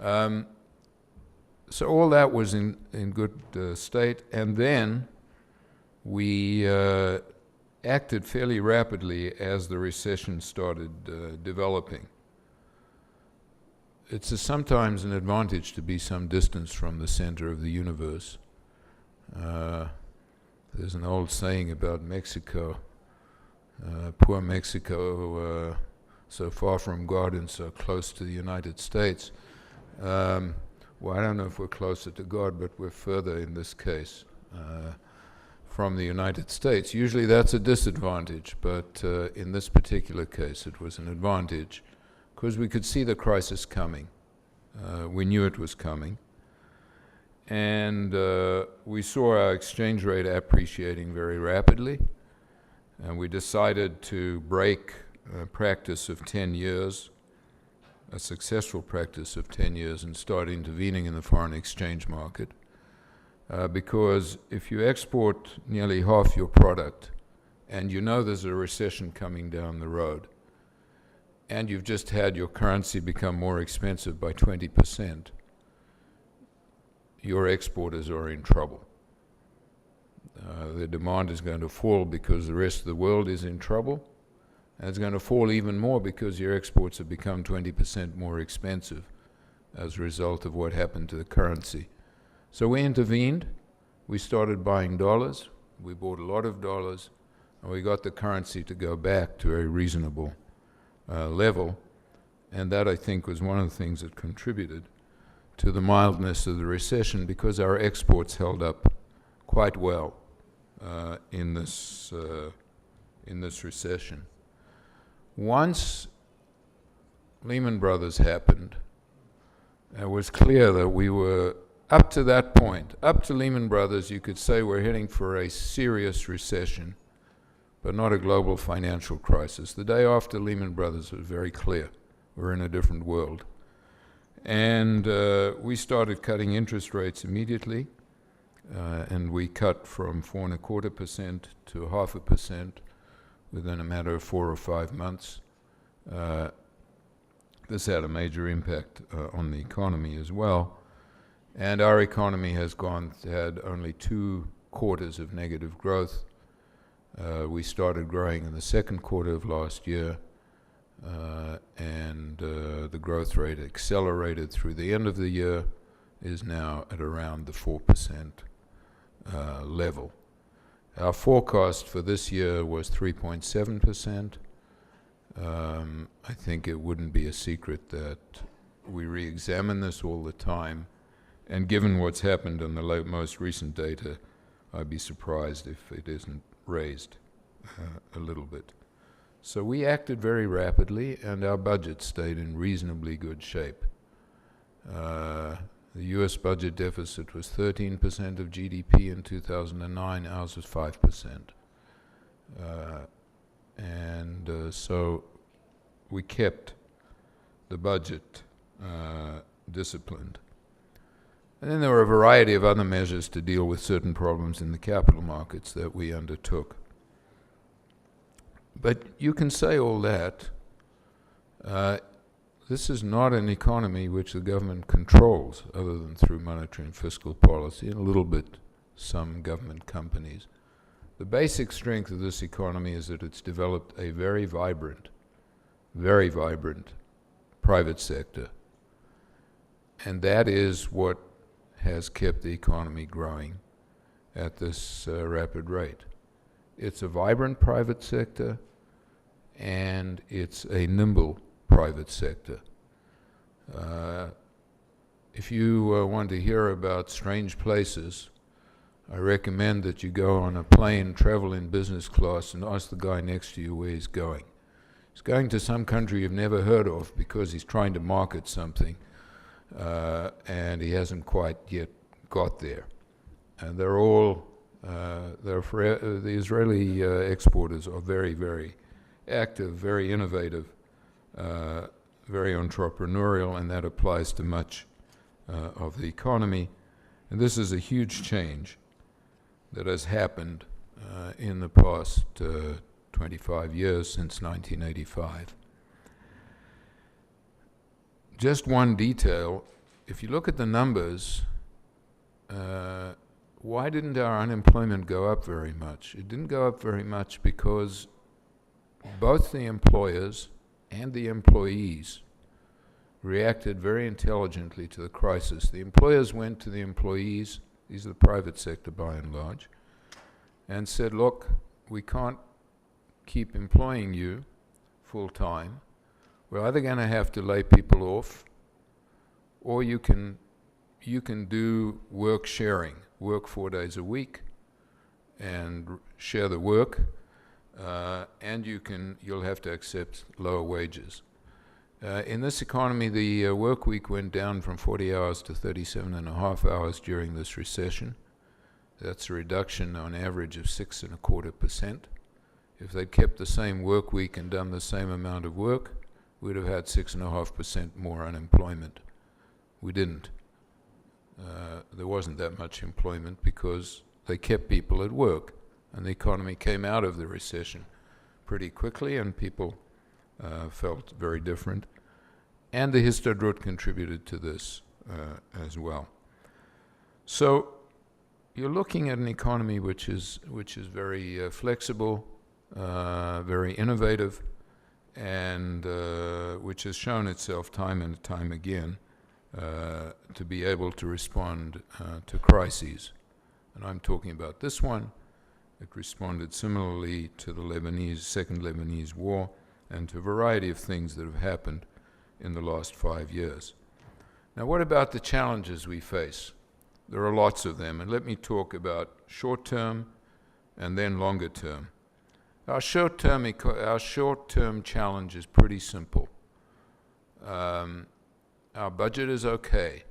So all that was in good state, and then we acted fairly rapidly as the recession started developing. It's sometimes an advantage to be some distance from the center of the universe. There's an old saying about Mexico, poor Mexico, so far from God and so close to the United States. Well, I don't know if we're closer to God, but we're further in this case from the United States. Usually that's a disadvantage, but in this particular case it was an advantage because we could see the crisis coming. We knew it was coming. And we saw our exchange rate appreciating very rapidly, and we decided to break a practice of 10 years, a successful practice of 10 years, and start intervening in the foreign exchange market. Because if you export nearly half your product, and you know there's a recession coming down the road, and you've just had your currency become more expensive by 20%, your exporters are in trouble. The demand is going to fall because the rest of the world is in trouble, and it's going to fall even more because your exports have become 20% more expensive as a result of what happened to the currency. So we intervened, we started buying dollars, we bought a lot of dollars, and we got the currency to go back to a reasonable level, and that I think was one of the things that contributed to the mildness of the recession, because our exports held up quite well in this recession. Once Lehman Brothers happened, it was clear that we were, up to that point, up to Lehman Brothers, you could say we're heading for a serious recession, but not a global financial crisis. The day after Lehman Brothers was very clear. We're in a different world. And we started cutting interest rates immediately, and we cut from 4.25% to 0.5% within a matter of 4 or 5 months. This had a major impact on the economy as well. And our economy has had only 2 quarters of negative growth. We started growing in the second quarter of last year, and the growth rate accelerated through the end of the year, is now at around the 4% level. Our forecast for this year was 3.7%. I think it wouldn't be a secret that we re-examine this all the time, and given what's happened in the most recent data, I'd be surprised if it isn't raised a little bit. So we acted very rapidly, and our budget stayed in reasonably good shape. The US budget deficit was 13% of GDP in 2009, ours was 5%. So we kept the budget disciplined. And then there were a variety of other measures to deal with certain problems in the capital markets that we undertook. But you can say all that. This is not an economy which the government controls, other than through monetary and fiscal policy, and a little bit some government companies. The basic strength of this economy is that it's developed a very vibrant private sector. And that is what has kept the economy growing at this rapid rate. It's a vibrant private sector, and it's a nimble private sector. If you want to hear about strange places, I recommend that you go on a plane, travel in business class, and ask the guy next to you where he's going. He's going to some country you've never heard of because he's trying to market something, and he hasn't quite yet got there. And they're all, the Israeli exporters are very, very active, very innovative, very entrepreneurial, and that applies to much of the economy. And this is a huge change that has happened in the past 25 years, since 1985. Just one detail, if you look at the numbers, why didn't our unemployment go up very much? It didn't go up very much because both the employers and the employees reacted very intelligently to the crisis. The employers went to the employees, these are the private sector by and large, and said, look, we can't keep employing you full time. We're either going to have to lay people off, or you can do work sharing, work 4 days a week and share the work, and you'll have to accept lower wages. In this economy, the work week went down from 40 hours to 37.5 hours during this recession. That's a reduction on average of 6.25%. If they'd kept the same work week and done the same amount of work, we'd have had 6.5% more unemployment. We didn't. There wasn't that much employment because they kept people at work, and the economy came out of the recession pretty quickly, and people felt very different. And the Histadrut contributed to this as well. So you're looking at an economy which is very flexible, very innovative, and which has shown itself time and time again to be able to respond to crises. And I'm talking about this one. It responded similarly to the Second Lebanese War and to a variety of things that have happened in the last 5 years. Now, what about the challenges we face? There are lots of them, and let me talk about short-term and then longer-term. Our short-term challenge is pretty simple. Our budget is okay.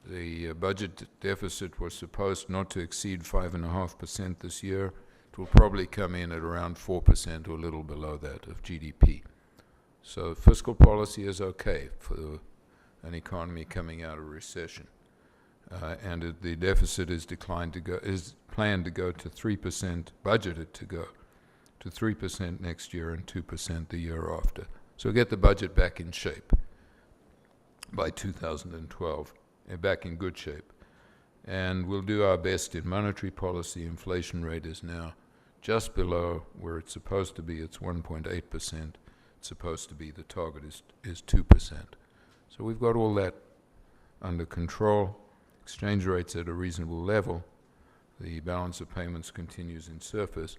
The budget deficit was supposed not to exceed 5.5% this year. It will probably come in at around 4% or a little below that of GDP. So fiscal policy is okay for an economy coming out of recession. And the deficit is planned to go to 3%, budgeted to go to 3% next year and 2% the year after. So get the budget back in shape by 2012, back in good shape. And we'll do our best in monetary policy. Inflation rate is now just below where it's supposed to be. It's 1.8%. It's supposed to be, the target is 2%. So we've got all that under control. Exchange rates at a reasonable level. The balance of payments continues in surplus,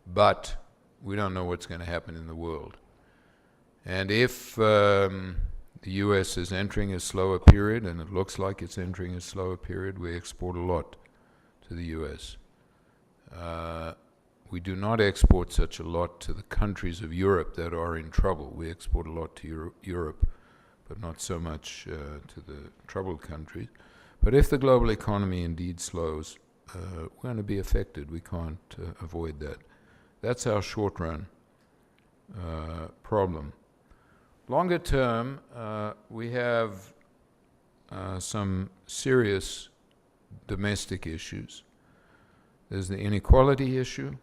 but we don't know what's going to happen in the world. And if the U.S. is entering a slower period, and it looks like it's entering a slower period, we export a lot to the U.S. We do not export such a lot to the countries of Europe that are in trouble. We export a lot to Europe, but not so much to the troubled countries. But if the global economy indeed slows, we're going to be affected. We can't avoid that. That's our short-run problem. Longer term, we have some serious domestic issues. There's the inequality issue.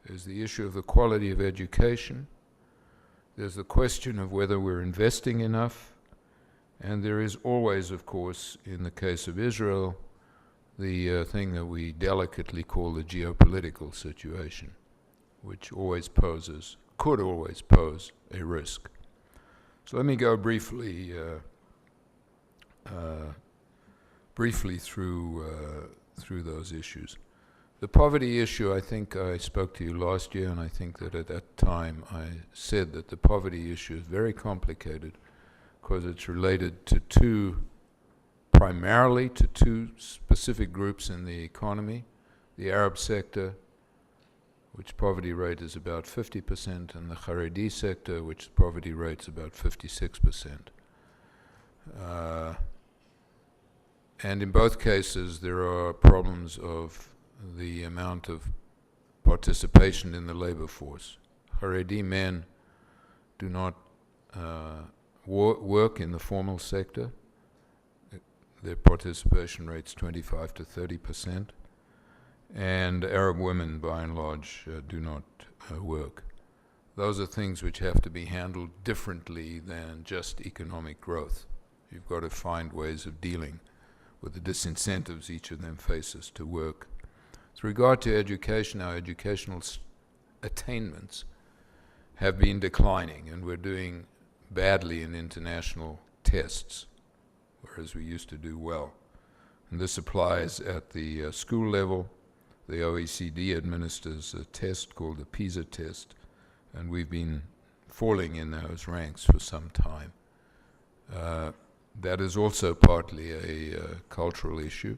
There's the issue of the quality of education. There's the question of whether we're investing enough. And there is always, of course, in the case of Israel, the thing that we delicately call the geopolitical situation, which could always pose a risk. So let me go briefly through those issues. The poverty issue, I think I spoke to you last year, and I think that at that time I said that the poverty issue is very complicated because it's related to primarily to two specific groups in the economy, the Arab sector, which poverty rate is about 50%, and the Haredi sector, which poverty rate is about 56%. And in both cases, there are problems of the amount of participation in the labor force. Haredi men do not work in the formal sector. Their participation rate's 25 to 30%. And Arab women, by and large, do not work. Those are things which have to be handled differently than just economic growth. You've got to find ways of dealing with the disincentives each of them faces to work. With regard to education, our educational attainments have been declining, and we're doing badly in international tests, whereas we used to do well. And this applies at the school level. The OECD administers a test called the PISA test, and we've been falling in those ranks for some time. That is also partly a cultural issue,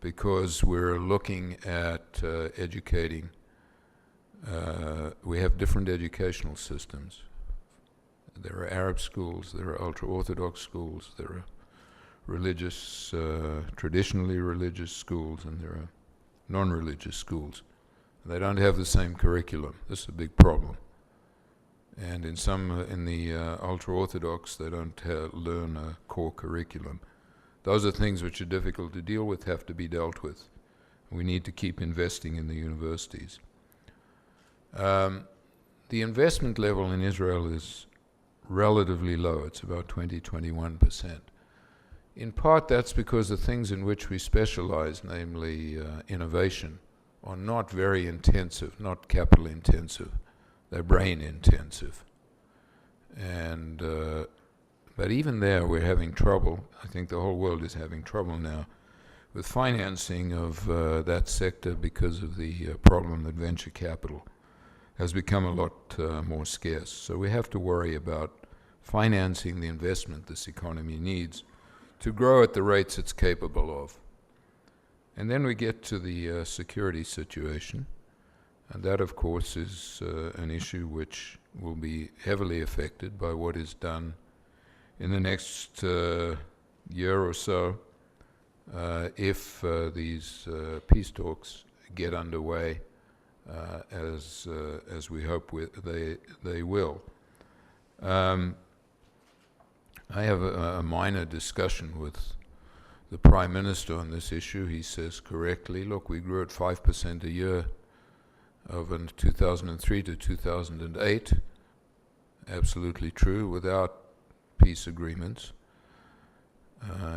because we're looking at educating. We have different educational systems. There are Arab schools, there are ultra-Orthodox schools, there are religious, traditionally religious schools, and there are non-religious schools. They don't have the same curriculum. This is a big problem. And in the ultra-Orthodox, they don't learn a core curriculum. Those are things which are difficult to deal with, have to be dealt with. We need to keep investing in the universities. The investment level in Israel is relatively low. It's about 20-21%. In part, that's because the things in which we specialize, namely innovation, are not very intensive, not capital intensive. They're brain intensive. And but even there, we're having trouble. I think the whole world is having trouble now with financing of that sector, because of the problem that venture capital has become a lot more scarce. So we have to worry about financing the investment this economy needs to grow at the rates it's capable of. And then we get to the security situation. And that, of course, is an issue which will be heavily affected by what is done in the next year or so, if these peace talks get underway, as we hope they will. I have a minor discussion with the Prime Minister on this issue. He says correctly, look, we grew at 5% a year over 2003 to 2008. Absolutely true, without peace agreements.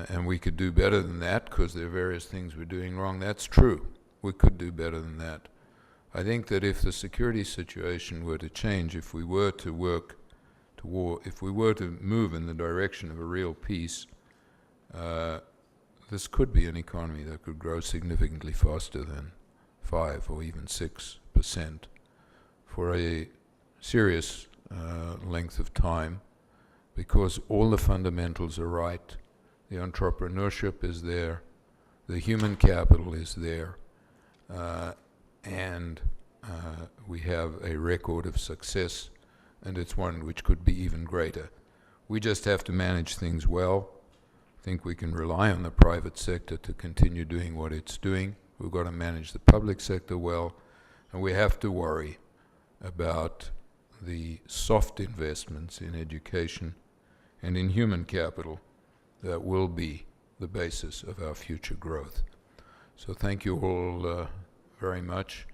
And we could do better than that, because there are various things we're doing wrong. That's true. We could do better than that. I think that if the security situation were to change, if we were to work to war, if we were to move in the direction of a real peace, this could be an economy that could grow significantly faster than 5 or even 6% for a serious length of time, because all the fundamentals are right. The entrepreneurship is there, the human capital is there, and we have a record of success, and it's one which could be even greater. We just have to manage things well. I think we can rely on the private sector to continue doing what it's doing. We've got to manage the public sector well, and we have to worry about the soft investments in education and in human capital that will be the basis of our future growth. So thank you all very much.